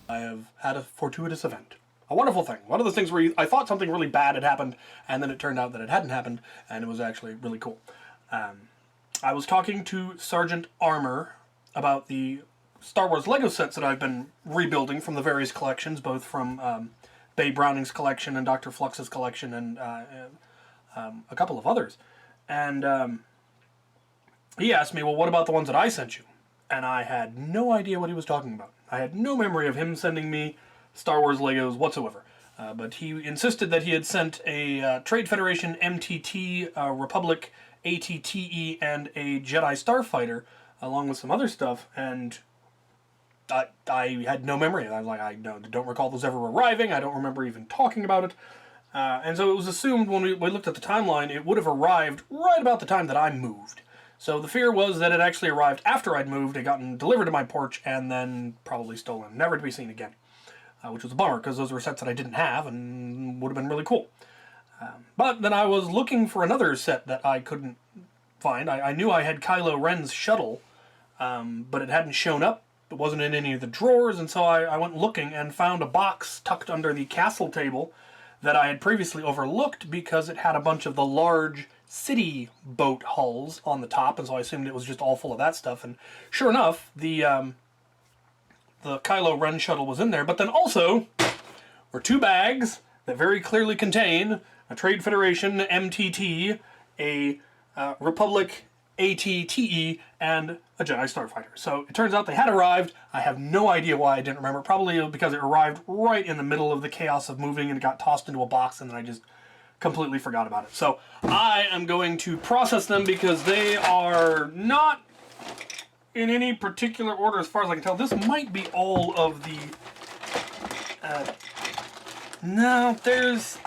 I have had a fortuitous event. A wonderful thing. One of those things where I thought something really bad had happened, and then it turned out that it hadn't happened, and it was actually really cool. I was talking to Sergeant Armor about the Star Wars Lego sets that I've been rebuilding from the various collections, both from Bay Browning's collection and Dr. Flux's collection and a couple of others. And he asked me, well, what about the ones that I sent you? And I had no idea what he was talking about. I had no memory of him sending me Star Wars Legos whatsoever. But he insisted that he had sent a Trade Federation MTT, Republic ATTE, and a Jedi Starfighter, along with some other stuff, and I had no memory. I was like, I don't recall those ever arriving. I don't remember even talking about it. And so it was assumed when we looked at the timeline, it would have arrived right about the time that I moved. So the fear was that it actually arrived after I'd moved, it gotten delivered to my porch, and then probably stolen, never to be seen again. Which was a bummer, because those were sets that I didn't have, and would have been really cool. But then I was looking for another set that I couldn't find. I knew I had Kylo Ren's shuttle, but it hadn't shown up. It wasn't in any of the drawers, and so I went looking and found a box tucked under the castle table that I had previously overlooked because it had a bunch of the large city boat hulls on the top, and so I assumed it was just all full of that stuff. And sure enough, the Kylo Ren shuttle was in there, but then also were two bags that very clearly contain a Trade Federation MTT, a Republic ATTE, and a Jedi Starfighter. So it turns out they had arrived. I have no idea why I didn't remember. Probably because it arrived right in the middle of the chaos of moving and it got tossed into a box, and then I just completely forgot about it. So I am going to process them because they are not in any particular order as far as I can tell. This might be all of the... no,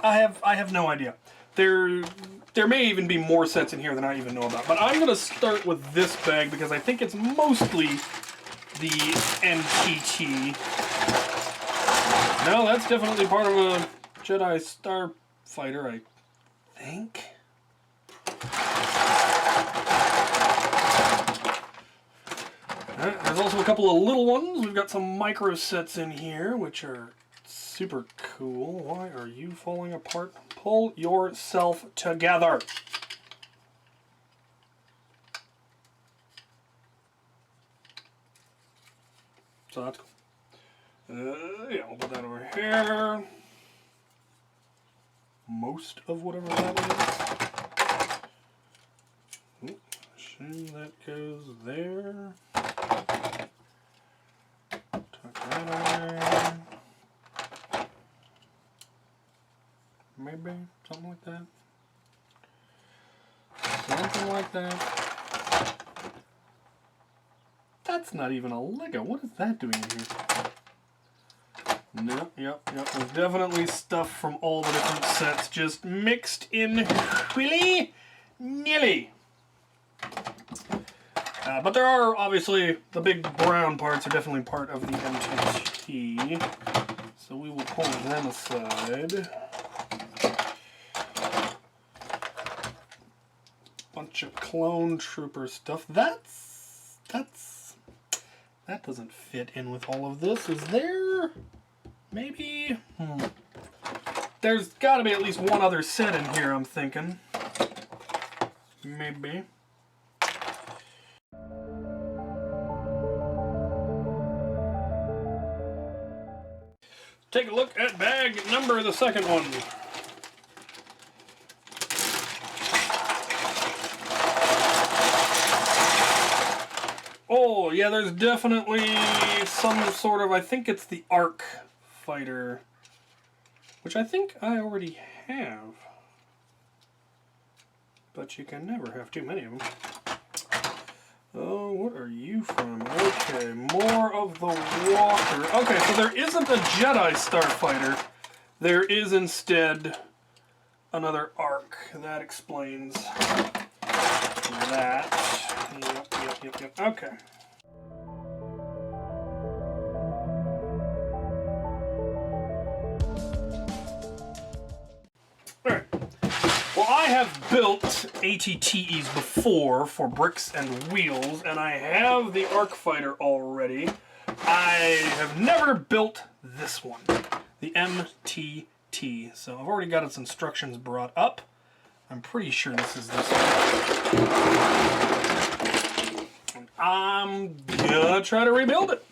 I have no idea. There may even be more sets in here than I even know about. But I'm going to start with this bag because I think it's mostly the MTT. No, that's definitely part of a Jedi Starfighter, I think. There's also a couple of little ones. We've got some micro sets in here, which are super cool. Why are you falling apart? Pull yourself together. So that's cool. Yeah, I'll put that over here. Most of whatever that is. Ooh, assume that goes there. Tuck that away. Maybe something like that. Something like that. That's not even a Lego. What is that doing in here? No, yep. There's definitely stuff from all the different sets just mixed in willy-nilly. But there are, obviously, the big brown parts are definitely part of the MTT. So we will pull them aside. Bunch of clone trooper stuff. That doesn't fit in with all of this. Is there? Maybe? There's got to be at least one other set in here, I'm thinking. Maybe. Take a look at bag number, the second one. Oh, yeah, there's definitely some sort of, I think it's the Arc fighter, which I think I already have. But you can never have too many of them. Oh, what are you from? Okay, more of the Walker. Okay, so there isn't a Jedi Starfighter. There is instead another Arc. That explains that. Yep. Okay. Alright. Well, I have built ATTEs before for bricks and wheels, and I have the Arc Fighter already. I have never built this one, the MTT. So I've already got its instructions brought up. I'm pretty sure this is this one. And I'm gonna try to rebuild it.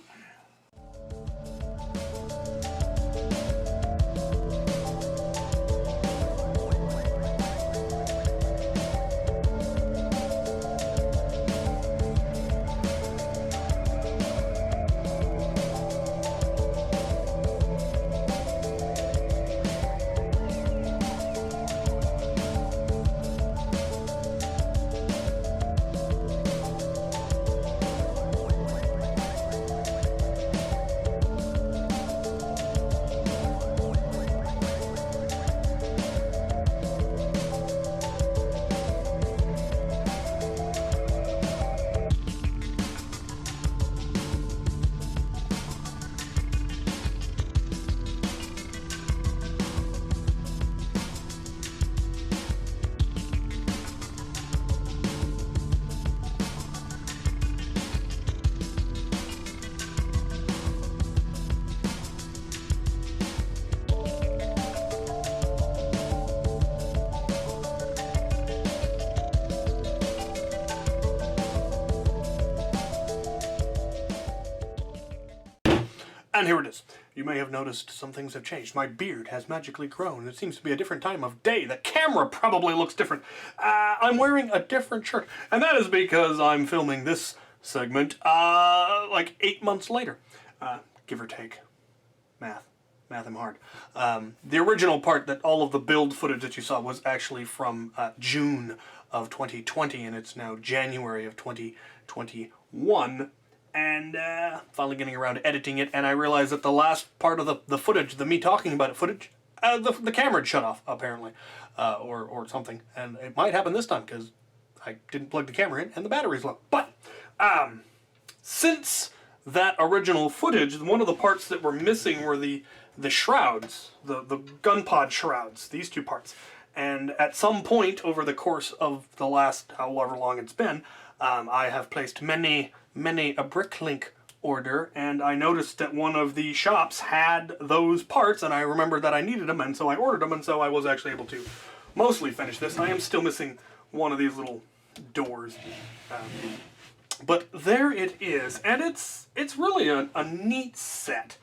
And here it is. You may have noticed some things have changed. My beard has magically grown. It seems to be a different time of day. The camera probably looks different. I'm wearing a different shirt. And that is because I'm filming this segment like 8 months later. Give or take. Math am hard. The original part, that all of the build footage that you saw, was actually from June of 2020, and it's now January of 2021. And finally getting around to editing it, and I realized that the last part of the footage, the me talking about it footage, the camera had shut off, apparently, or something. And it might happen this time, because I didn't plug the camera in, and the battery's low. But, since that original footage, one of the parts that were missing were the shrouds, the gun pod shrouds, these two parts. And at some point over the course of the last however long it's been, I have placed many a bricklink order, and I noticed that one of the shops had those parts, and I remembered that I needed them, and so I ordered them, and so I was actually able to mostly finish this. I am still missing one of these little doors. But there it is, and it's really a neat set,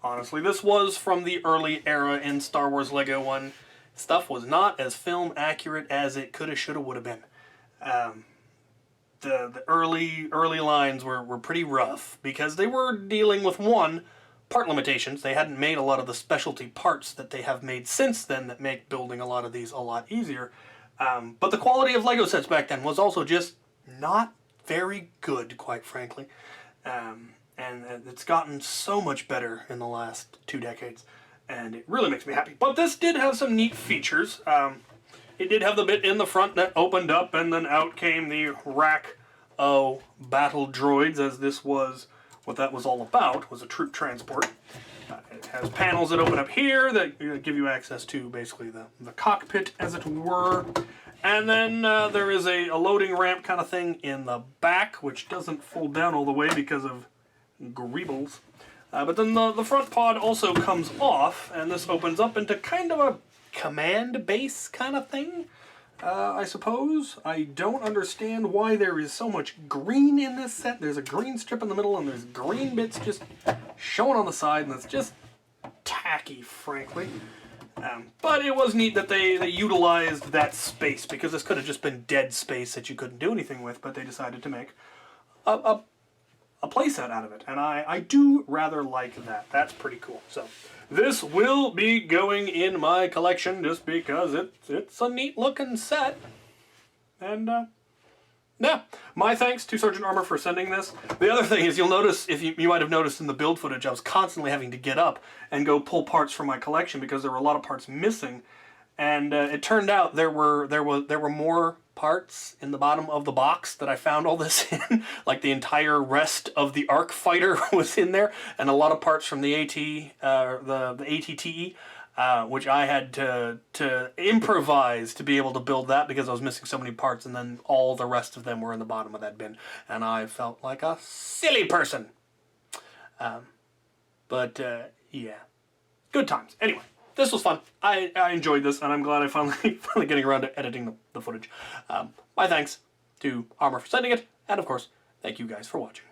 honestly. This was from the early era in Star Wars Lego when stuff was not as film accurate as it coulda, shoulda, woulda been. The early lines were pretty rough because they were dealing with, one, part limitations. They hadn't made a lot of the specialty parts that they have made since then that make building a lot of these a lot easier. But the quality of Lego sets back then was also just not very good, quite frankly. And it's gotten so much better in the last 2 decades, and it really makes me happy. But this did have some neat features. It did have the bit in the front that opened up, and then out came the rack of battle droids, as this was what that was all about, was a troop transport. It has panels that open up here that give you access to basically the cockpit, as it were. And then there is a loading ramp kind of thing in the back, which doesn't fold down all the way because of greebles. But then the front pod also comes off, and this opens up into kind of a command base kind of thing, I suppose. I don't understand why there is so much green in this set. There's a green strip in the middle, and there's green bits just showing on the side, and it's just tacky, frankly. But it was neat that they utilized that space, because this could have just been dead space that you couldn't do anything with, but they decided to make a playset out of it, and I do rather like that. That's pretty cool. So this will be going in my collection just because it's a neat looking set. And yeah, my thanks to Sergeant Armor for sending this. The other thing is, you'll notice, if you might have noticed in the build footage, I was constantly having to get up and go pull parts from my collection because there were a lot of parts missing. And it turned out there were more parts in the bottom of the box that I found all this in. Like the entire rest of the Arc Fighter was in there, and a lot of parts from the the ATTE, which I had to improvise to be able to build that because I was missing so many parts, and then all the rest of them were in the bottom of that bin, and I felt like a silly person. But, yeah. Good times. Anyway, this was fun. I enjoyed this, and I'm glad I finally getting around to editing the footage. My thanks to Armor for sending it, and of course, thank you guys for watching.